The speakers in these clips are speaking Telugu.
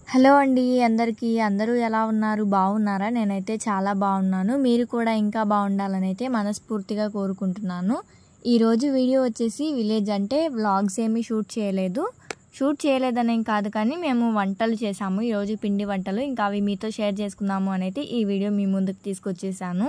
హలో అండి అందరికీ. అందరూ ఎలా ఉన్నారు? బాగున్నారా? నేనైతే చాలా బాగున్నాను. మీరు కూడా ఇంకా బాగుండాలని అయితే మనస్ఫూర్తిగా కోరుకుంటున్నాను. ఈరోజు వీడియో వచ్చేసి విలేజ్ అంటే వ్లాగ్స్ ఏమీ షూట్ చేయలేదనేం కాదు, కానీ మేము వంటలు చేసాము ఈరోజు, పిండి వంటలు. ఇంకా అవి మీతో షేర్ చేసుకుందాము అని అయితే ఈ వీడియో మీ ముందుకు తీసుకొచ్చేసాను.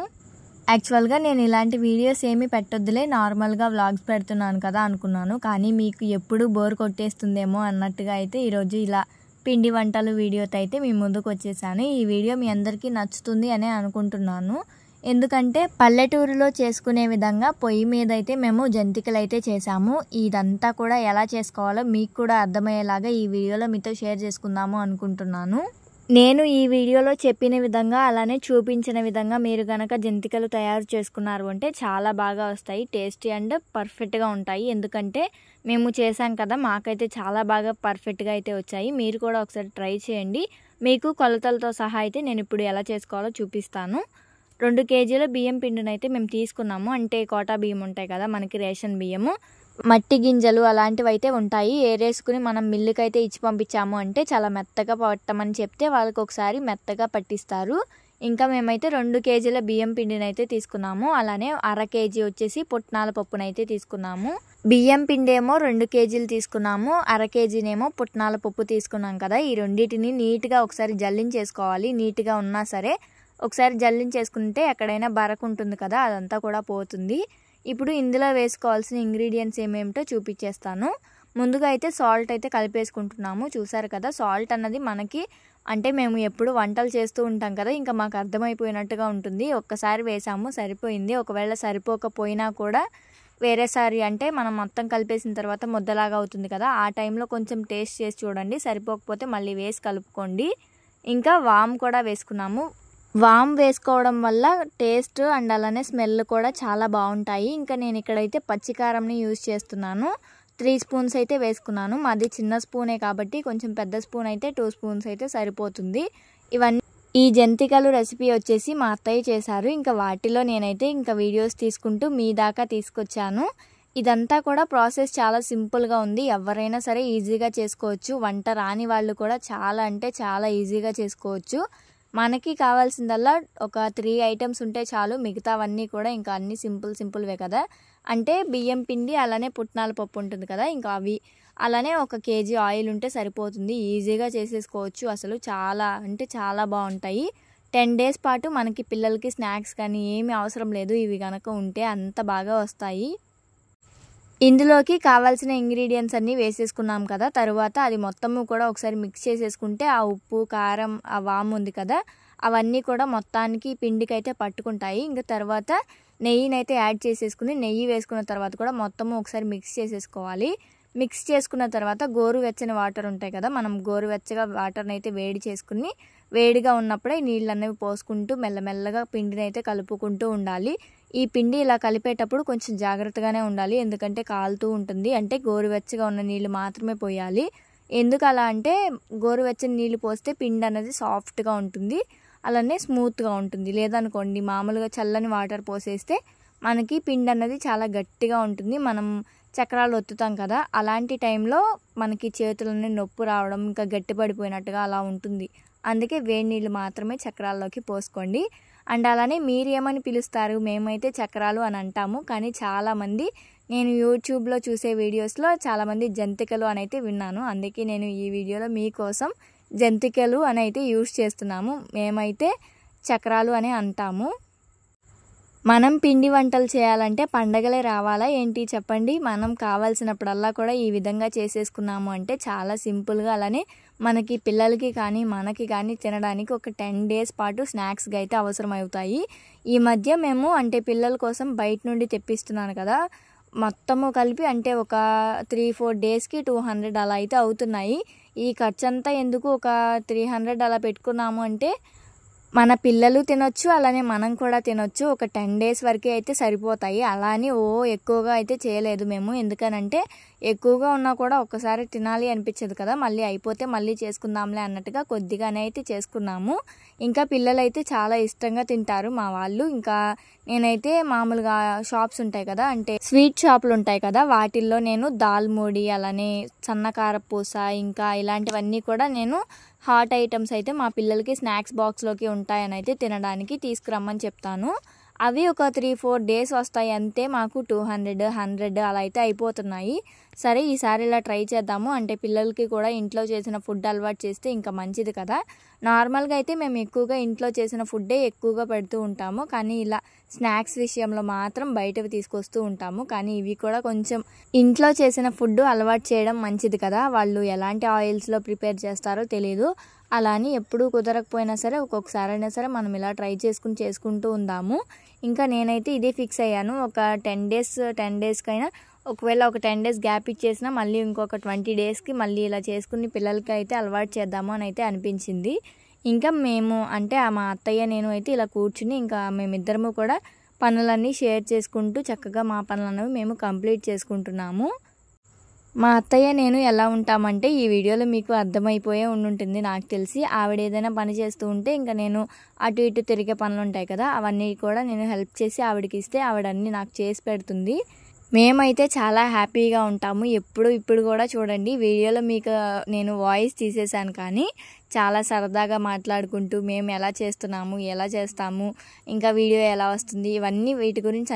యాక్చువల్గా నేను ఇలాంటి వీడియోస్ ఏమీ పెట్టొద్దులే, నార్మల్గా వ్లాగ్స్ పెడుతున్నాను కదా అనుకున్నాను. కానీ మీకు ఎప్పుడు బోర్ కొట్టేస్తుందేమో అన్నట్టుగా అయితే ఈరోజు ఇలా పిండి వంటలు వీడియోతో అయితే మీ ముందుకు వచ్చేసాను. ఈ వీడియో మీ అందరికీ నచ్చుతుంది అని అనుకుంటున్నాను. ఎందుకంటే పల్లెటూరులో చేసుకునే విధంగా పొయ్యి మీద అయితే మేము జంతికలు అయితే చేసాము. ఇదంతా కూడా ఎలా చేసుకోవాలో మీకు కూడా అర్థమయ్యేలాగా ఈ వీడియోలో మీతో షేర్ చేసుకుందాము అనుకుంటున్నాను. నేను ఈ వీడియోలో చెప్పిన విధంగా అలానే చూపించిన విధంగా మీరు గనక జంతికలు తయారు చేసుకున్నారు అంటే చాలా బాగా వస్తాయి, టేస్టీ అండ్ పర్ఫెక్ట్గా ఉంటాయి. ఎందుకంటే మేము చేసాం కదా, మాకైతే చాలా బాగా పర్ఫెక్ట్గా అయితే వచ్చాయి. మీరు కూడా ఒకసారి ట్రై చేయండి. మీకు కొలతలతో సహా అయితే నేను ఇప్పుడు ఎలా చేసుకోవాలో చూపిస్తాను. 2 కేజీల బియ్యం పిండిని అయితే మేము తీసుకున్నాము. అంటే కోటా బియ్యం ఉంటాయి కదా మనకి, రేషన్ బియ్యము, మట్టి గింజలు అలాంటివి అయితే ఉంటాయి. ఏరేసుకుని మనం మిల్లుకి అయితే ఇచ్చి పంపించాము అంటే చాలా మెత్తగా పట్టమని చెప్తే వాళ్ళకి ఒకసారి మెత్తగా పట్టిస్తారు. ఇంకా మేమైతే 2 కేజీల బియ్యం పిండిని అయితే తీసుకున్నాము. అలానే 1/2 కేజీ వచ్చేసి పుట్నాల పప్పునైతే తీసుకున్నాము. బియ్యం పిండి ఏమో 2 కేజీలు తీసుకున్నాము, 1/2 కేజీనేమో పుట్నాల పప్పు తీసుకున్నాం కదా. ఈ రెండింటిని నీట్గా ఒకసారి జల్లించేసుకోవాలి. నీట్గా ఉన్నా సరే ఒకసారి జల్లించేసుకుంటే ఎక్కడైనా బరకు ఉంటుంది కదా, అదంతా కూడా పోతుంది. ఇప్పుడు ఇందులో వేసుకోవాల్సిన ఇంగ్రీడియంట్స్ ఏమేమిటో చూపించేస్తాను. ముందుగా అయితే సాల్ట్ అయితే కలిపేసుకుంటున్నాము. చూసారు కదా, సాల్ట్ అన్నది మనకి అంటే మేము ఎప్పుడు వంటలు చేస్తూ ఉంటాం కదా, ఇంకా మాకు అర్థమైపోయినట్టుగా ఉంటుంది. ఒక్కసారి వేసాము సరిపోయింది. ఒకవేళ సరిపోకపోయినా కూడా వేరేసారి అంటే మనం మొత్తం కలిపేసిన తర్వాత ముద్దలాగా అవుతుంది కదా, ఆ టైంలో కొంచెం టేస్ట్ చేసి చూడండి. సరిపోకపోతే మళ్ళీ వేసి కలుపుకోండి. ఇంకా వామ్ కూడా వేసుకున్నాము. వామ్ వేసుకోవడం వల్ల టేస్ట్ అండ్ అలానే స్మెల్ కూడా చాలా బాగుంటాయి. ఇంకా నేను ఇక్కడైతే పచ్చికారంని యూజ్ చేస్తున్నాను. 3 స్పూన్స్ అయితే వేసుకున్నాను. మాది చిన్న స్పూనే కాబట్టి కొంచెం పెద్ద స్పూన్ అయితే 2 స్పూన్స్ అయితే సరిపోతుంది. ఇవన్నీ ఈ జంతికలు రెసిపీ వచ్చేసి మా అత్తయ్య చేశారు. ఇంకా వాటిలో నేనైతే ఇంకా వీడియోస్ తీసుకుంటూ మీ దాకా తీసుకొచ్చాను. ఇదంతా కూడా ప్రాసెస్ చాలా సింపుల్గా ఉంది. ఎవరైనా సరే ఈజీగా చేసుకోవచ్చు. వంట రాని వాళ్ళు కూడా చాలా అంటే చాలా ఈజీగా చేసుకోవచ్చు. మనకి కావాల్సిందల్లా ఒక 3 ఐటమ్స్ ఉంటే చాలు. మిగతావన్నీ కూడా ఇంకా అన్నీ సింపుల్వే కదా. అంటే బియ్యం పిండి అలానే పుట్నాల పప్పు ఉంటుంది కదా, ఇంకా అవి అలానే 1 కేజీ ఆయిల్ ఉంటే సరిపోతుంది. ఈజీగా చేసేసుకోవచ్చు. అసలు చాలా అంటే చాలా బాగుంటాయి. 10 డేస్ పాటు మనకి పిల్లలకి స్నాక్స్ కానీ ఏమీ అవసరం లేదు. ఇవి కనుక ఉంటే అంత బాగా వస్తాయి. ఇందులోకి కావాల్సిన ఇంగ్రీడియంట్స్ అన్నీ వేసేసుకున్నాం కదా. తరువాత అది మొత్తము కూడా ఒకసారి మిక్స్ చేసేసుకుంటే ఆ ఉప్పు, కారం, ఆ వాము ఉంది కదా, అవన్నీ కూడా మొత్తానికి పిండికి అయితే పట్టుకుంటాయి. ఇంకా తర్వాత నెయ్యినైతే యాడ్ చేసేసుకుని, నెయ్యి వేసుకున్న తర్వాత కూడా మొత్తము ఒకసారి మిక్స్ చేసేసుకోవాలి. మిక్స్ చేసుకున్న తర్వాత గోరువెచ్చని వాటర్ ఉంటాయి కదా, మనం గోరువెచ్చగా వాటర్ని అయితే వేడి చేసుకుని, వేడిగా ఉన్నప్పుడే నీళ్ళు అనేవి పోసుకుంటూ మెల్లమెల్లగా పిండిని అయితే కలుపుకుంటూ ఉండాలి. ఈ పిండి ఇలా కలిపేటప్పుడు కొంచెం జాగ్రత్తగానే ఉండాలి, ఎందుకంటే కాలుతూ ఉంటుంది. అంటే గోరువెచ్చగా ఉన్న నీళ్ళు మాత్రమే పోయాలి. ఎందుకు అలా అంటే గోరువెచ్చని నీళ్ళు పోస్తే పిండి అనేది సాఫ్ట్గా ఉంటుంది, అలానే స్మూత్గా ఉంటుంది. లేదనుకోండి మామూలుగా చల్లని వాటర్ పోసేస్తే మనకి పిండి అన్నది చాలా గట్టిగా ఉంటుంది. మనం చక్రాలు ఒత్తుతాం కదా, అలాంటి టైంలో మనకి చేతులన్నీ నొప్పి రావడం, ఇంకా గట్టిపడిపోయినట్టుగా అలా ఉంటుంది. అందుకే వేడి నీళ్ళు మాత్రమే చక్రాల్లోకి పోసుకోండి. అండ్ అలానే మీరు ఏమని పిలుస్తారు? మేమైతే చక్రాలు అని అంటాము, కానీ చాలామంది నేను యూట్యూబ్లో చూసే వీడియోస్లో చాలామంది జంతికలు అని అయితే విన్నాను. అందుకే నేను ఈ వీడియోలో మీకోసం జంతికలు అని అయితే యూజ్ చేస్తున్నాము. మేమైతే చక్రాలు అని అంటాము. మనం పిండి వంటలు చేయాలంటే పండగలే రావాలా ఏంటి చెప్పండి? మనం కావాల్సినప్పుడల్లా కూడా ఈ విధంగా చేసేసుకున్నాము అంటే చాలా సింపుల్గా, అలానే మనకి పిల్లలకి కానీ మనకి కానీ తినడానికి ఒక 10 డేస్ పాటు స్నాక్స్గా అయితే అవసరం అవుతాయి. ఈ మధ్య మేము అంటే పిల్లల కోసం బయట నుండి తెప్పిస్తున్నాను కదా, మొత్తము కలిపి అంటే ఒక 3-4 డేస్కి 200 అలా అయితే అవుతున్నాయి. ఈ ఖర్చు అంతా ఎందుకు, ఒక 300 అలా పెట్టుకున్నాము అంటే మన పిల్లలు తినొచ్చు, అలానే మనం కూడా తినొచ్చు. ఒక 10 డేస్ వరకే అయితే సరిపోతాయి. అలా అని ఎక్కువగా అయితే చేయలేదు మేము. ఎందుకనంటే ఎక్కువగా ఉన్నా కూడా ఒక్కసారి తినాలి అనిపించదు కదా, మళ్ళీ అయిపోతే మళ్ళీ చేసుకుందాంలే అన్నట్టుగా కొద్దిగానే అయితే చేసుకున్నాము. ఇంకా పిల్లలైతే చాలా ఇష్టంగా తింటారు మా వాళ్ళు. ఇంకా నేనైతే మామూలుగా షాప్స్ ఉంటాయి కదా, అంటే స్వీట్ షాపులు ఉంటాయి కదా, వాటిల్లో నేను దాల్ మూడి, అలానే సన్నకారపూస, ఇంకా ఇలాంటివన్నీ కూడా నేను హాట్ ఐటమ్స్ అయితే మా పిల్లలకి స్నాక్స్ బాక్స్లోకి ఉంటాయని అయితే తినడానికి తీసుకురమ్మని చెప్తాను. అవి ఒక 3-4 డేస్ వస్తాయి అంతే. మాకు 200, 100 అలా అయితే అయిపోతున్నాయి. సరే ఈసారి ఇలా ట్రై చేద్దాము, అంటే పిల్లలకి కూడా ఇంట్లో చేసిన ఫుడ్ అలవాటు చేస్తే ఇంకా మంచిది కదా. నార్మల్గా అయితే మేము ఎక్కువగా ఇంట్లో చేసిన ఫుడ్డే ఎక్కువగా పెడుతూ ఉంటాము, కానీ ఇలా స్నాక్స్ విషయంలో మాత్రం బయటవి తీసుకొస్తూ ఉంటాము. కానీ ఇవి కూడా కొంచెం ఇంట్లో చేసిన ఫుడ్ అలవాటు చేయడం మంచిది కదా. వాళ్ళు ఎలాంటి ఆయిల్స్లో ప్రిపేర్ చేస్తారో తెలియదు. అలా అని ఎప్పుడూ కుదరకపోయినా సరే ఒక్కొక్కసారి అయినా సరే మనం ఇలా ట్రై చేసుకుంటూ ఉందాము. ఇంకా నేనైతే ఇదే ఫిక్స్ అయ్యాను. ఒక 10 డేస్కైనా, ఒకవేళ ఒక 10 డేస్ గ్యాప్ ఇచ్చేసినా మళ్ళీ ఇంకొక 20 డేస్కి మళ్ళీ ఇలా చేసుకుని పిల్లలకి అయితే అలవాటు చేద్దాము అని అయితే అనిపించింది. ఇంకా మేము అంటే మా అత్తయ్య నేను అయితే ఇలా కూర్చుని ఇంకా మేమిద్దరము కూడా పనులన్నీ షేర్ చేసుకుంటూ చక్కగా మా పనులనేవి మేము కంప్లీట్ చేసుకుంటున్నాము. మా అత్తయ్య నేను ఎలా ఉంటామంటే ఈ వీడియోలో మీకు అర్థమైపోయే ఉండుంటుంది నాకు తెలిసి. ఆవిడ ఏదైనా పని చేస్తూ ఉంటే ఇంకా నేను అటు ఇటు తిరిగే పనులు ఉంటాయి కదా, అవన్నీ కూడా నేను హెల్ప్ చేసి ఆవిడకి ఇస్తే ఆవిడ అన్నీ నాకు చేసి పెడుతుంది. మేమైతే చాలా హ్యాపీగా ఉంటాము ఇప్పుడు కూడా చూడండి వీడియోలో మీకు నేను వాయిస్ తీసేసాను, కానీ చాలా సరదాగా మాట్లాడుకుంటూ మేము ఎలా చేస్తున్నాము, ఎలా చేస్తాము, ఇంకా వీడియో ఎలా వస్తుంది, ఇవన్నీ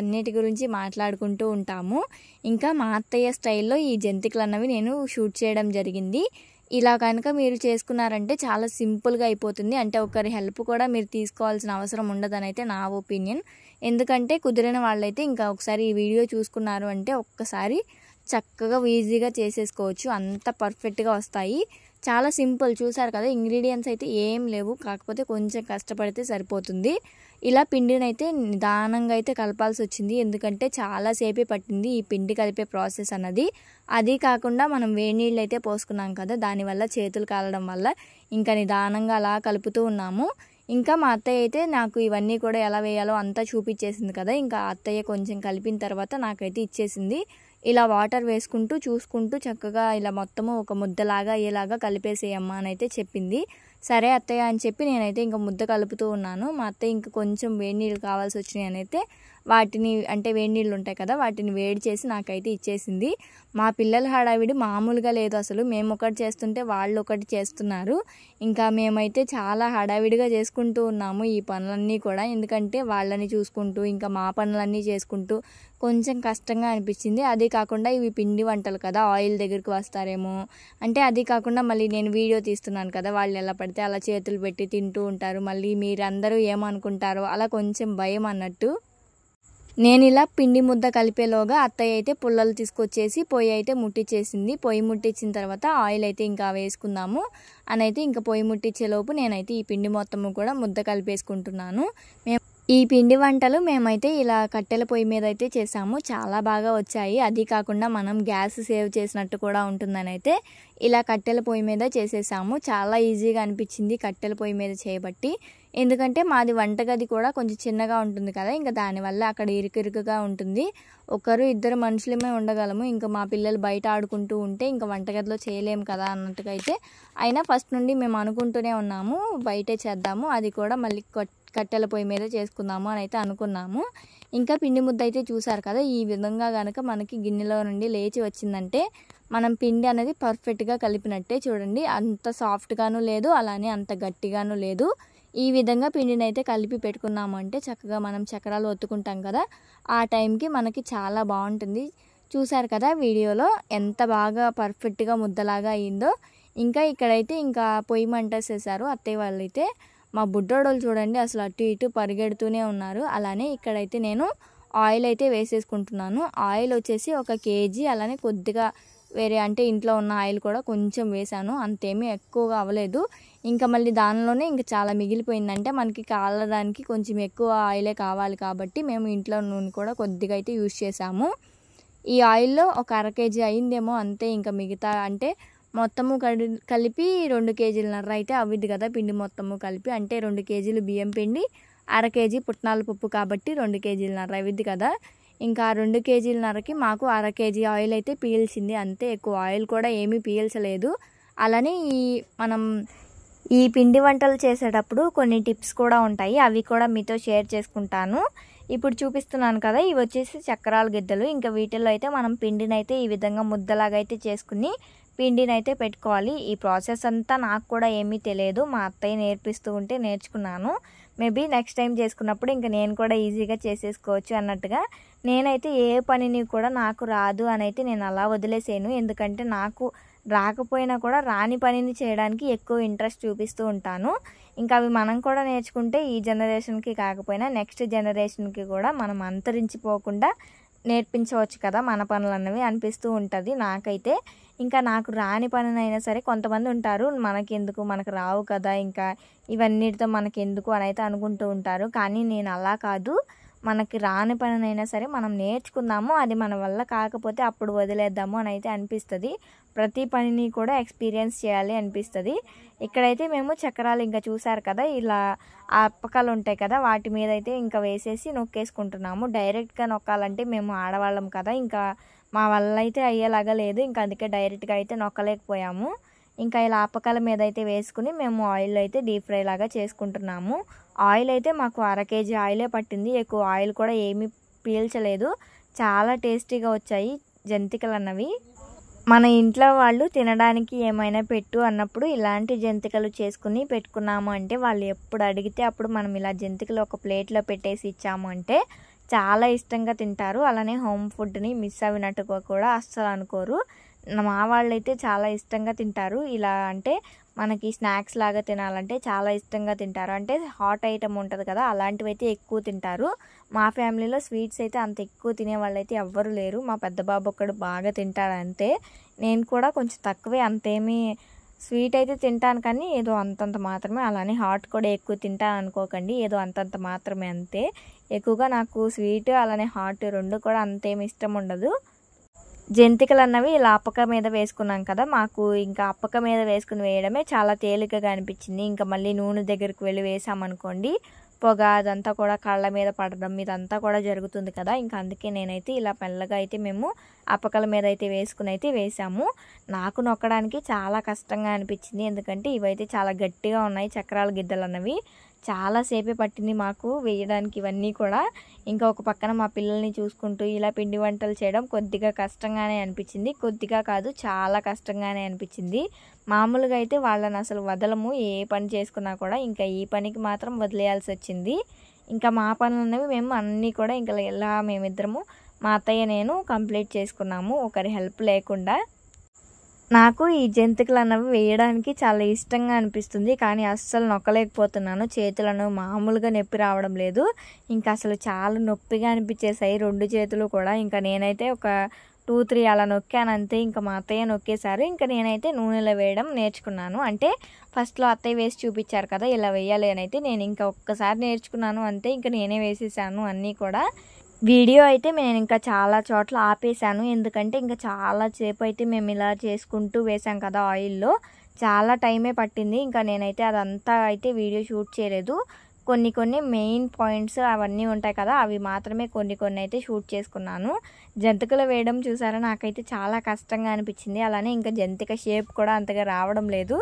అన్నిటి గురించి మాట్లాడుకుంటూ ఉంటాము. ఇంకా మా అత్తయ్య స్టైల్లో ఈ జంతికలు అన్నవి నేను షూట్ చేయడం జరిగింది. ఇలా కనుక మీరు చేసుకున్నారంటే చాలా సింపుల్గా అయిపోతుంది. అంటే ఒకరి హెల్ప్ కూడా మీరు తీసుకోవాల్సిన అవసరం ఉండదని అయితే నా ఒపీనియన్. ఎందుకంటే కుదిరిన వాళ్ళైతే ఇంకా ఒకసారి ఈ వీడియో చూసుకున్నారు అంటే ఒక్కసారి చక్కగా ఈజీగా చేసేసుకోవచ్చు, అంత పర్ఫెక్ట్గా వస్తాయి. చాలా సింపుల్, చూసారు కదా. ఇంగ్రీడియంట్స్ అయితే ఏం లేవు, కాకపోతే కొంచెం కష్టపడితే సరిపోతుంది. ఇలా పిండిని అయితే నిదానంగా అయితే కలపాల్సి వచ్చింది, ఎందుకంటే చాలాసేపే పట్టింది ఈ పిండి కలిపే ప్రాసెస్ అన్నది. అది కాకుండా మనం వేడి నీళ్ళు అయితే పోసుకున్నాం కదా, దానివల్ల చేతులు కాలడం వల్ల ఇంకా నిదానంగా అలా కలుపుతూ ఉన్నాము. ఇంకా మా అత్తయ్య అయితే నాకు ఇవన్నీ కూడా ఎలా వేయాలో అంతా చూపించేసింది కదా. ఇంకా అత్తయ్య కొంచెం కలిపిన తర్వాత నాకైతే ఇచ్చేసింది. ఇలా వాటర్ వేసుకుంటూ చూసుకుంటూ చక్కగా ఇలా మొత్తము ఒక ముద్దలాగా అయ్యేలాగా కలిపేసేయమ్మా అని అయితే చెప్పింది. సరే అత్తయ్య అని చెప్పి నేనైతే ఇంకా ముద్ద కలుపుతూ ఉన్నాను. మా అత్తయ్య ఇంకా కొంచెం వేడి నీళ్ళు కావాల్సి వచ్చినాయి అని అయితే వాటిని, అంటే వేడి నీళ్ళు ఉంటాయి కదా, వాటిని వేడి చేసి నాకైతే ఇచ్చేసింది. మా పిల్లల హడావిడి మామూలుగా లేదు అసలు. మేము ఒకటి చేస్తుంటే వాళ్ళు ఒకటి చేస్తున్నారు. ఇంకా మేమైతే చాలా హడావిడిగా చేసుకుంటూ ఉన్నాము ఈ పనులన్నీ కూడా. ఎందుకంటే వాళ్ళని చూసుకుంటూ ఇంకా మా పనులన్నీ చేసుకుంటూ కొంచెం కష్టంగా అనిపించింది. అది కాకుండా ఇవి పిండి వంటలు కదా, ఆయిల్ దగ్గరికి వస్తారేమో అంటే, అది కాకుండా మళ్ళీ నేను వీడియో తీస్తున్నాను కదా, వాళ్ళు ఎలా పడితే అలా చేతులు పెట్టి తింటూ ఉంటారు, మళ్ళీ మీరందరూ ఏమనుకుంటారో అలా కొంచెం భయం అన్నట్టు. నేను ఇలా పిండి ముద్ద కలిపేలోగా అత్తయ్య అయితే పుల్లలు తీసుకొచ్చేసి పొయ్యి అయితే ముట్టించేసింది. పొయ్యి ముట్టించిన తర్వాత ఆయిల్ అయితే ఇంకా వేసుకుందాము అని అయితే ఇంకా పొయ్యి ముట్టించేలోపు నేనైతే ఈ పిండి మొత్తము కూడా ముద్ద కలిపేసుకుంటున్నాను. ఈ పిండి వంటలు మేమైతే ఇలా కట్టెల పొయ్యి మీద అయితే చేసాము, చాలా బాగా వచ్చాయి. అది కాకుండా మనం గ్యాస్ సేవ్ చేసినట్టు కూడా ఉంటుందని అయితే ఇలా కట్టెల పొయ్యి మీద చేసేసాము. చాలా ఈజీగా అనిపించింది కట్టెల పొయ్యి మీద చేయబట్టి. ఎందుకంటే మాది వంటగది కూడా కొంచెం చిన్నగా ఉంటుంది కదా, ఇంకా దానివల్ల అక్కడ ఇరుకుగా ఉంటుంది. ఒకరు ఇద్దరు మనుషులమే ఉండగలము. ఇంకా మా పిల్లలు బయట ఆడుకుంటూ ఉంటే ఇంకా వంటగదిలో చేయలేము కదా అన్నట్టుగా అయితే, అయినా ఫస్ట్ నుండి మేము అనుకుంటూనే ఉన్నాము బయటే చేద్దాము, అది కూడా మళ్ళీ కట్టెల పొయ్యి మీద చేసుకుందాము అని అయితే అనుకున్నాము. ఇంకా పిండి ముద్ద అయితే చూసారు కదా, ఈ విధంగా కనుక మనకి గిన్నెలో నుండి లేచి వచ్చిందంటే మనం పిండి అనేది పర్ఫెక్ట్గా కలిపినట్టే. చూడండి, అంత సాఫ్ట్గాను లేదు, అలానే అంత గట్టిగాను లేదు. ఈ విధంగా పిండిని అయితే కలిపి పెట్టుకున్నాము అంటే చక్కగా మనం చక్రాలు ఒత్తుకుంటాం కదా, ఆ టైంకి మనకి చాలా బాగుంటుంది. చూసారు కదా వీడియోలో ఎంత బాగా పర్ఫెక్ట్గా ముద్దలాగా అయ్యిందో. ఇంకా ఇక్కడైతే ఇంకా పొయ్యి మంటేసేసారు అత్తయ్య వాళ్ళైతే. మా బుడ్డోడోళ్ళు చూడండి అసలు అటు ఇటు పరిగెడుతూనే ఉన్నారు. అలానే ఇక్కడైతే నేను ఆయిల్ అయితే వేసేసుకుంటున్నాను. ఆయిల్ వచ్చేసి 1 kg, అలానే కొద్దిగా వేరే అంటే ఇంట్లో ఉన్న ఆయిల్ కూడా కొంచెం వేసాను, అంతేమీ ఎక్కువగా అవ్వలేదు. ఇంకా మళ్ళీ దానిలోనే ఇంకా చాలా మిగిలిపోయిందంటే మనకి కాలడానికి కొంచెం ఎక్కువ ఆయిలే కావాలి కాబట్టి మేము ఇంట్లో నూనె కూడా కొద్దిగా అయితే యూజ్ చేసాము. ఈ ఆయిల్లో ఒక 1/2 kg అయిందేమో అంతే. ఇంకా మిగతా అంటే మొత్తము కలిపి 2 కేజీలన్నర అయితే అవ్విద్ది కదా పిండి మొత్తము కలిపి. అంటే 2 కేజీలు బియ్యం పిండి, అర కేజీ పుట్నాల పప్పు కాబట్టి 2 కేజీలన్నర అవ్విద్ది కదా. ఇంకా 2 కేజీలన్నరకి మాకు అర కేజీ ఆయిల్ అయితే పీల్చింది అంతే. ఎక్కువ ఆయిల్ కూడా ఏమీ పీల్చలేదు. అలానే మనం ఈ పిండి వంటలు చేసేటప్పుడు కొన్ని టిప్స్ కూడా ఉంటాయి, అవి కూడా మీతో షేర్ చేసుకుంటాను. ఇప్పుడు చూపిస్తున్నాను కదా, ఇవి వచ్చేసి చక్రాల గిద్దలు. ఇంకా వీటిల్లో అయితే మనం పిండిని అయితే ఈ విధంగా ముద్దలాగా అయితే చేసుకుని పిండిని అయితే పెట్టుకోవాలి. ఈ ప్రాసెస్ అంతా నాకు కూడా ఏమీ తెలియదు, మా అత్తయ్య నేర్పిస్తూ ఉంటే నేర్చుకున్నాను. మేబీ నెక్స్ట్ టైం చేసుకున్నప్పుడు ఇంకా నేను కూడా ఈజీగా చేసేసుకోవచ్చు అన్నట్టుగా. నేనైతే ఏ పనిని కూడా నాకు రాదు అని అయితే నేను అలా వదిలేసాను. ఎందుకంటే నాకు రాకపోయినా కూడా రాని పనిని చేయడానికి ఎక్కువ ఇంట్రెస్ట్ చూపిస్తూ ఉంటాను. ఇంకా అవి మనం కూడా నేర్చుకుంటే ఈ జనరేషన్కి కాకపోయినా నెక్స్ట్ జనరేషన్కి కూడా మనం అంతరించిపోకుండా నేర్పించవచ్చు కదా మన పనులు అన్నవి అనిపిస్తూ ఉంటుంది నాకైతే. ఇంకా నాకు రాని పనినైనా సరే, కొంతమంది ఉంటారు మనకెందుకు, మనకు రావు కదా, ఇంకా ఇవన్నిటితో మనకెందుకు అని అయితే అనుకుంటూ ఉంటారు. కానీ నేను అలా కాదు, మనకి రాని పనినైనా సరే మనం నేర్చుకుందాము, అది మన వల్ల కాకపోతే అప్పుడు వదిలేద్దాము అని అయితే అనిపిస్తుంది. ప్రతి పనిని కూడా ఎక్స్పీరియన్స్ చేయాలి అనిపిస్తుంది. ఇక్కడైతే మేము చక్రాలు ఇంకా చూసారు కదా, ఇలా అప్పకాలు ఉంటాయి కదా, వాటి మీద అయితే ఇంకా వేసేసి నొక్కేసుకుంటున్నాము. డైరెక్ట్గా నొక్కాలంటే మేము ఆడవాళ్ళం కదా, ఇంకా మా వల్ల అయితే అయ్యేలాగా లేదు, ఇంకా అందుకే డైరెక్ట్గా అయితే నొక్కలేకపోయాము. ఇంకా ఇలా అప్పకాల మీద అయితే వేసుకుని మేము ఆయిల్ అయితే డీప్ ఫ్రై లాగా చేసుకుంటున్నాము. ఆయిల్ అయితే మాకు అర కేజీ ఆయిలే పట్టింది, ఎక్కువ ఆయిల్ కూడా ఏమీ పీల్చలేదు. చాలా టేస్టీగా వచ్చాయి జంతికలు అన్నవి. మన ఇంట్లో వాళ్ళు తినడానికి ఏమైనా పెట్టు అన్నప్పుడు ఇలాంటి జంతికలు చేసుకుని పెట్టుకున్నాము అంటే, వాళ్ళు ఎప్పుడు అడిగితే అప్పుడు మనం ఇలా జంతికలు ఒక ప్లేట్లో పెట్టేసి ఇచ్చాము అంటే చాలా ఇష్టంగా తింటారు. అలానే హోమ్ ఫుడ్ని మిస్ అయినట్టుగా కూడా అస్సలు అనుకోరు. మా వాళ్ళైతే చాలా ఇష్టంగా తింటారు. ఇలా అంటే మనకి స్నాక్స్ లాగా తినాలంటే చాలా ఇష్టంగా తింటారు. అంటే హాట్ ఐటమ్ ఉంటుంది కదా, అలాంటివి అయితే ఎక్కువ తింటారు. మా ఫ్యామిలీలో స్వీట్స్ అయితే అంత ఎక్కువ తినే వాళ్ళైతే ఎవ్వరు లేరు. మా పెద్ద బాబు ఒక్కడు బాగా తింటాడు అంతే. నేను కూడా కొంచెం తక్కువే, అంతేమీ స్వీట్ అయితే తింటాను కానీ ఏదో అంతంత మాత్రమే. అలానే హాట్ కూడా ఎక్కువ తింటాను అనుకోకండి, ఏదో అంతంత మాత్రమే అంతే. ఎక్కువగా నాకు స్వీట్ అలానే హాట్ రెండు కూడా అంతేమి ఇష్టం ఉండదు. జంతికలు అన్నవి ఇలా అప్పక మీద వేసుకున్నాం కదా, మాకు ఇంకా అప్పక మీద వేసుకుని వేయడమే చాలా తేలికగా అనిపించింది. ఇంకా మళ్ళీ నూనె దగ్గరికి వెళ్ళి వేసామనుకోండి, పొగ అదంతా కూడా కళ్ళ మీద పడడం ఇదంతా కూడా జరుగుతుంది కదా. ఇంకా అందుకే నేనైతే ఇలా మెల్లగా అయితే మేము అప్పకల మీద అయితే వేసుకుని అయితే వేసాము. నాకు నొక్కడానికి చాలా కష్టంగా అనిపించింది, ఎందుకంటే ఇవైతే చాలా గట్టిగా ఉన్నాయి చక్రాల గిద్దలు అన్నవి. చాలాసేపే పట్టింది మాకు వేయడానికి ఇవన్నీ కూడా. ఇంకా ఒక పక్కన మా పిల్లల్ని చూసుకుంటూ ఇలా పిండి వంటలు చేయడం కొద్దిగా కష్టంగానే అనిపించింది. కొద్దిగా కాదు, చాలా కష్టంగానే అనిపించింది. మామూలుగా అయితే వాళ్ళని అసలు వదలము, ఏ పని చేసుకున్నా కూడా. ఇంకా ఈ పనికి మాత్రం వదిలేయాల్సి వచ్చింది. ఇంకా మా పనులు అనేవి మేము అన్నీ కూడా ఇంకా ఇలా మేమిద్దరము, మా అత్తయ్య నేను కంప్లీట్ చేసుకున్నాము ఒకరి హెల్ప్ లేకుండా. నాకు ఈ జంతికలు అన్నవి వేయడానికి చాలా ఇష్టంగా అనిపిస్తుంది, కానీ అస్సలు నొక్కలేకపోతున్నాను. చేతులను మామూలుగా నొప్పి రావడం లేదు, ఇంకా అసలు చాలా నొప్పిగా అనిపించేసాయి రెండు చేతులు కూడా. ఇంకా నేనైతే ఒక 2-3 అలా నొక్కాను అంతే. ఇంకా మా అత్తయ్య నొక్కేశారు. ఇంకా నేనైతే నూనెలో వేయడం నేర్చుకున్నాను. అంటే ఫస్ట్లో అత్తయ్య వేసి చూపించారు కదా ఇలా వేయాలి అని, అయితే నేను ఇంకా ఒక్కసారి నేర్చుకున్నాను అంతే. ఇంకా నేనే వేసేసాను అన్నీ కూడా. వీడియో అయితే నేను ఇంకా చాలా చోట్ల ఆపేశాను, ఎందుకంటే ఇంకా చాలా సేపు అయితే మేము ఇలా చేసుకుంటూ వేసాం కదా ఆయిల్లో, చాలా టైమే పట్టింది. ఇంకా నేనైతే అదంతా అయితే వీడియో షూట్ చేయలేదు. కొన్ని మెయిన్ పాయింట్స్ అవన్నీ ఉంటాయి కదా, అవి మాత్రమే కొన్ని అయితే షూట్ చేసుకున్నాను. జంతికలు వేయడం చూసారా, నాకైతే చాలా కష్టంగా అనిపించింది. అలానే ఇంకా జంతిక షేప్ కూడా అంతగా రావడం లేదు.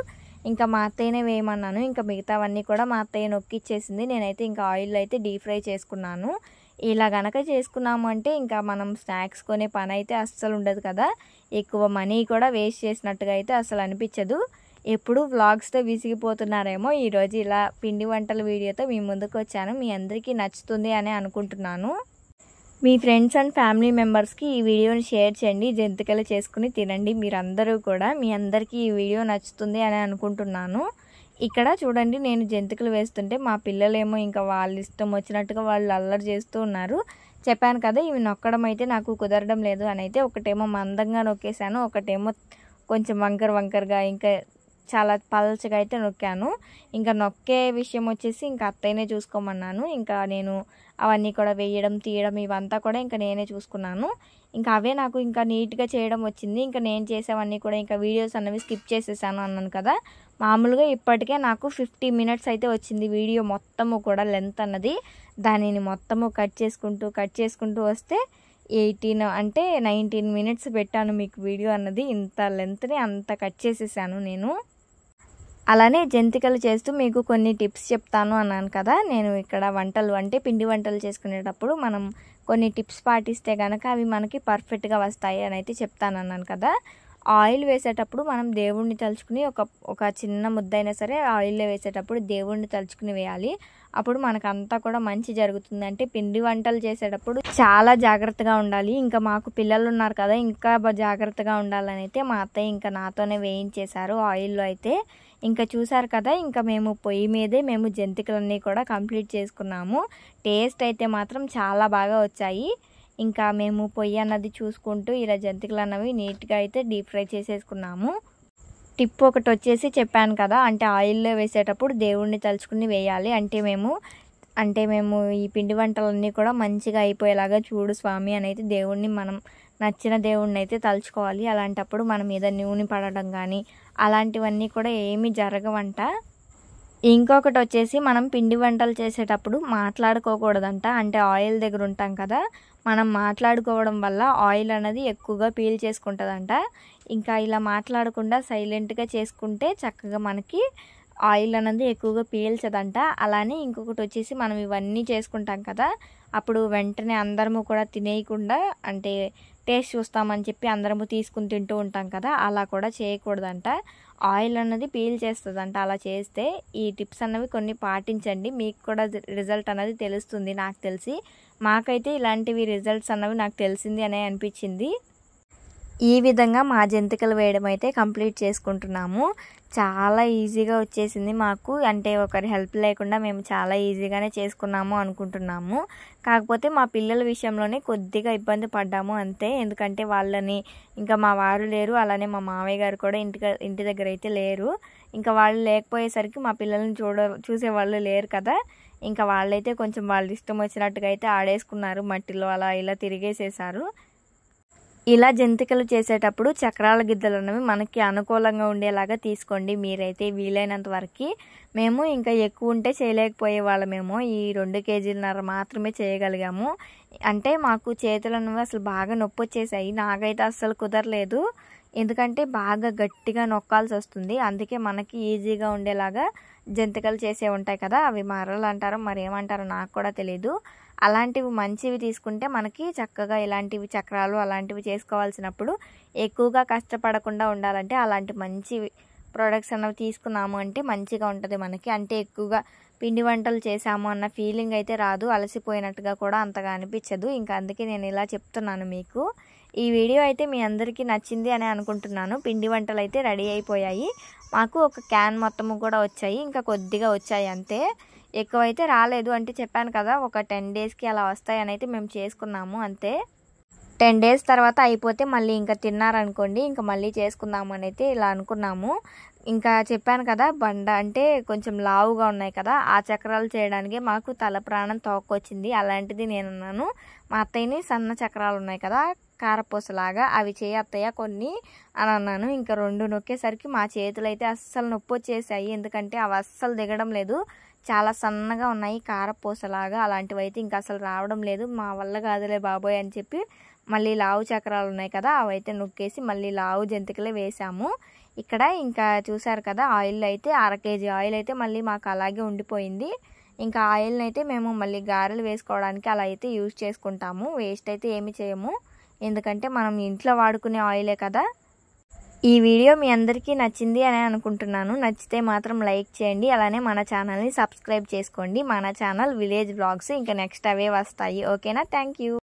ఇంకా మా అత్తయ్యనే వేయమన్నాను, ఇంకా మిగతావన్నీ కూడా మా అత్తయ్య నొక్కిచ్చేసింది. నేనైతే ఇంకా ఆయిల్లో అయితే డీప్ ఫ్రై చేసుకున్నాను. ఇలా గనక చేసుకున్నాము అంటే ఇంకా మనం స్నాక్స్ కొనే పని అయితే అస్సలు ఉండదు కదా, ఎక్కువ మనీ కూడా వేస్ట్ చేసినట్టుగా అయితే అసలు అనిపించదు. ఎప్పుడు వ్లాగ్స్తో విసిగిపోతున్నారేమో, ఈరోజు ఇలా పిండి వంటల వీడియోతో మీ ముందుకు వచ్చాను. మీ అందరికీ నచ్చుతుంది అని అనుకుంటున్నాను. మీ ఫ్రెండ్స్ అండ్ ఫ్యామిలీ మెంబర్స్కి ఈ వీడియోని షేర్ చేయండి, జంతికలు చేసుకుని తినండి మీరందరూ కూడా. మీ అందరికీ ఈ వీడియో నచ్చుతుంది అని అనుకుంటున్నాను. ఇక్కడ చూడండి, నేను జంతికలు వేస్తుంటే మా పిల్లలేమో ఇంకా వాళ్ళ ఇష్టం వచ్చినట్టుగా వాళ్ళు అల్లరి చేస్తూ ఉన్నారు. చెప్పాను కదా, ఇవి నొక్కడం అయితే నాకు కుదరడం లేదు అని. అయితే ఒకటేమో మందంగా నొక్కేసాను, ఒకటేమో కొంచెం వంకరగా ఇంకా చాలా పల్చగా అయితే నొక్కాను. ఇంకా నొక్కే విషయం వచ్చేసి ఇంకా అత్తయ్యనే చూసుకోమన్నాను. ఇంకా నేను అవన్నీ కూడా వేయడం తీయడం ఇవంతా కూడా ఇంకా నేనే చూసుకున్నాను. ఇంకా అవే నాకు ఇంకా నీట్గా చేయడం వచ్చింది. ఇంకా నేను చేసేవన్నీ కూడా ఇంకా వీడియోస్ అన్నవి స్కిప్ చేసేసాను అన్నాను కదా. మామూలుగా ఇప్పటికే నాకు 50 మినిట్స్ అయితే వచ్చింది వీడియో మొత్తము కూడా లెంత్ అన్నది. దానిని మొత్తము కట్ చేసుకుంటూ వస్తే 19 మినిట్స్ పెట్టాను మీకు వీడియో అన్నది. ఇంత లెంత్ని అంత కట్ చేసేసాను నేను. అలానే జంతికలు చేస్తూ మీకు కొన్ని టిప్స్ చెప్తాను అన్నాను కదా. నేను ఇక్కడ వంటలు అంటే పిండి వంటలు చేసుకునేటప్పుడు మనం కొన్ని టిప్స్ పాటిస్తే కనుక అవి మనకి పర్ఫెక్ట్గా వస్తాయి అని అయితే చెప్తాను అన్నాను కదా. ఆయిల్ వేసేటప్పుడు మనం దేవుణ్ణి తలుచుకుని ఒక చిన్న ముద్దైనా సరే ఆయిల్లో వేసేటప్పుడు దేవుణ్ణి తలుచుకుని వేయాలి. అప్పుడు మనకంతా కూడా మంచి జరుగుతుంది. అంటే పిండి వంటలు చేసేటప్పుడు చాలా జాగ్రత్తగా ఉండాలి. ఇంకా మాకు పిల్లలు ఉన్నారు కదా, ఇంకా జాగ్రత్తగా ఉండాలని అయితే మా అత్తయ్య ఇంకా నాతోనే వేయించేశారు ఆయిల్లో అయితే. ఇంకా చూసారు కదా, ఇంకా మేము పొయ్యి మీదే జంతికలన్నీ కూడా కంప్లీట్ చేసుకున్నాము. టేస్ట్ అయితే మాత్రం చాలా బాగా వచ్చాయి. ఇంకా మేము పొయ్యి అన్నది చూసుకుంటూ ఇలా జంతికలు అన్నవి నీట్గా అయితే డీప్ ఫ్రై చేసేసుకున్నాము. టిప్ ఒకటి వచ్చేసి చెప్పాను కదా, అంటే ఆయిల్లో వేసేటప్పుడు దేవుణ్ణి తలుచుకుని వేయాలి. అంటే మేము ఈ పిండి వంటలన్నీ కూడా మంచిగా అయిపోయేలాగా చూడు స్వామి అని అయితే దేవుణ్ణి మనం నచ్చిన దేవుణ్ణి అయితే తలుచుకోవాలి. అలాంటప్పుడు మన మీద నూనె పడడం కానీ అలాంటివన్నీ కూడా ఏమీ జరగవంట. ఇంకొకటి వచ్చేసి మనం పిండి వంటలు చేసేటప్పుడు మాట్లాడుకోకూడదంట. అంటే ఆయిల్ దగ్గర ఉంటాం కదా, మనం మాట్లాడుకోవడం వల్ల ఆయిల్ అనేది ఎక్కువగా పీల్ చేసుకుంటుందంట. ఇంకా ఇలా మాట్లాడకుండా సైలెంట్గా చేసుకుంటే చక్కగా మనకి ఆయిల్ అనేది ఎక్కువగా పీల్చదంట. అలానే ఇంకొకటి వచ్చేసి మనం ఇవన్నీ చేసుకుంటాం కదా, అప్పుడు వెంటనే అందరము కూడా తినేయకుండా అంటే టేస్ట్ చూస్తామని చెప్పి అందరము తీసుకుని తింటూ ఉంటాం కదా, అలా కూడా చేయకూడదంట. ఆయిల్ అన్నది పీల్ చేస్తుందంట. అలా చేస్తే ఈ టిప్స్ అన్నవి కొన్ని పాటించండి, మీకు కూడా రిజల్ట్ అనేది తెలుస్తుంది. నాకు తెలిసి మాకైతే ఇలాంటివి రిజల్ట్స్ అన్నవి నాకు తెలిసింది అనే అనిపించింది. ఈ విధంగా మా జంతికలు వేయడం అయితే కంప్లీట్ చేసుకుంటున్నాము. చాలా ఈజీగా వచ్చేసింది మాకు. అంటే ఒకరి హెల్ప్ లేకుండా మేము చాలా ఈజీగానే చేసుకున్నాము అనుకుంటున్నాము. కాకపోతే మా పిల్లల విషయంలోనే కొద్దిగా ఇబ్బంది పడ్డాము అంతే. ఎందుకంటే వాళ్ళని ఇంకా మా వారు లేరు, అలానే మా మామయ్య గారు కూడా ఇంటి దగ్గర అయితే లేరు. ఇంకా వాళ్ళు లేకపోయేసరికి మా పిల్లల్ని చూసేవాళ్ళు లేరు కదా. ఇంకా వాళ్ళైతే కొంచెం వాళ్ళ ఇష్టం వచ్చినట్టుగా అయితే ఆడేసుకున్నారు, మట్టిలో అలా ఇలా తిరిగేసేసారు. ఇలా జంతికలు చేసేటప్పుడు చక్రాల గిద్దలు అనేవి మనకి అనుకూలంగా ఉండేలాగా తీసుకోండి మీరైతే వీలైనంత వరకు. మేము ఇంకా ఎక్కువ ఉంటే చేయలేకపోయే వాళ్ళమేమో, ఈ 2 కేజీలన్నర మాత్రమే చేయగలిగాము. అంటే మాకు చేతులు అనేవి అసలు బాగా నొప్పి వచ్చేసాయి. నాకైతే అస్సలు కుదరలేదు, ఎందుకంటే బాగా గట్టిగా నొక్కాల్సి వస్తుంది. అందుకే మనకి ఈజీగా ఉండేలాగా జంతికలు చేసే ఉంటాయి కదా, అవి మర్రలు అంటారో మరేమంటారో నాకు కూడా తెలీదు. అలాంటివి మంచివి తీసుకుంటే మనకి చక్కగా ఇలాంటివి చక్రాలు అలాంటివి చేసుకోవాల్సినప్పుడు ఎక్కువగా కష్టపడకుండా ఉండాలంటే అలాంటి మంచి ప్రోడక్ట్స్ అన్నవి తీసుకున్నాము అంటే మంచిగా ఉంటుంది మనకి. అంటే ఎక్కువగా పిండి వంటలు చేసాము అన్న ఫీలింగ్ అయితే రాదు, అలసిపోయినట్టుగా కూడా అంతగా అనిపించదు. ఇంకా అందుకే నేను ఇలా చెప్తున్నాను మీకు. ఈ వీడియో అయితే మీ అందరికీ నచ్చింది అని అనుకుంటున్నాను. పిండి వంటలు అయితే రెడీ అయిపోయాయి. మాకు ఒక క్యాన్ మొత్తము కూడా వచ్చాయి, ఇంకా కొద్దిగా వచ్చాయి అంతే, ఎక్కువైతే రాలేదు. అంటే చెప్పాను కదా, ఒక 10 డేస్కి అలా వస్తాయని అయితే మేము చేసుకున్నాము అంతే. 10 డేస్ తర్వాత అయిపోతే మళ్ళీ ఇంకా తిన్నారనుకోండి, ఇంకా మళ్ళీ చేసుకుందాము అని అయితే ఇలా అనుకున్నాము. ఇంకా చెప్పాను కదా, బండ అంటే కొంచెం లావుగా ఉన్నాయి కదా, ఆ చక్రాలు చేయడానికి మాకు తల ప్రాణం తోక్కొచ్చింది. అలాంటిది నేనున్నాను. మా అత్తయ్యని సన్న చక్రాలు ఉన్నాయి కదా కారపూసలాగా, అవి చేయి అత్తయ్య కొన్ని అని అన్నాను. ఇంకా 2 నొక్కేసరికి మా చేతులు అయితే అస్సలు నొప్పి వచ్చేసాయి, ఎందుకంటే అవి అస్సలు దిగడం లేదు, చాలా సన్నగా ఉన్నాయి కారపూసలాగా. అలాంటివి అయితే ఇంకా అసలు రావడం లేదు. మా వల్ల కాదులే బాబోయ్ అని చెప్పి మళ్ళీ లావు చక్రాలు ఉన్నాయి కదా, అవైతే నొక్కేసి మళ్ళీ లావు జంతికలే వేసాము. ఇక్కడ ఇంకా చూసారు కదా, ఆయిల్ అయితే 1/2 కేజీ ఆయిల్ అయితే మళ్ళీ మాకు అలాగే ఉండిపోయింది. ఇంకా ఆయిల్ని అయితే మేము మళ్ళీ గారెలు వేసుకోవడానికి అలా అయితే యూజ్ చేసుకుంటాము. వేస్ట్ అయితే ఏమి చేయము, ఎందుకంటే మనం ఇంట్లో వాడుకునే ఆయిలే కదా. ఈ వీడియో మీ అందరికీ నచ్చింది అని అనుకుంటున్నాను. నచ్చితే మాత్రం లైక్ చేయండి, అలానే మన ఛానల్ని సబ్స్క్రైబ్ చేసుకోండి. మన ఛానల్ విలేజ్ వ్లాగ్స్, ఇంకా నెక్స్ట్ అవే వస్తాయి. ఓకేనా? Thank you.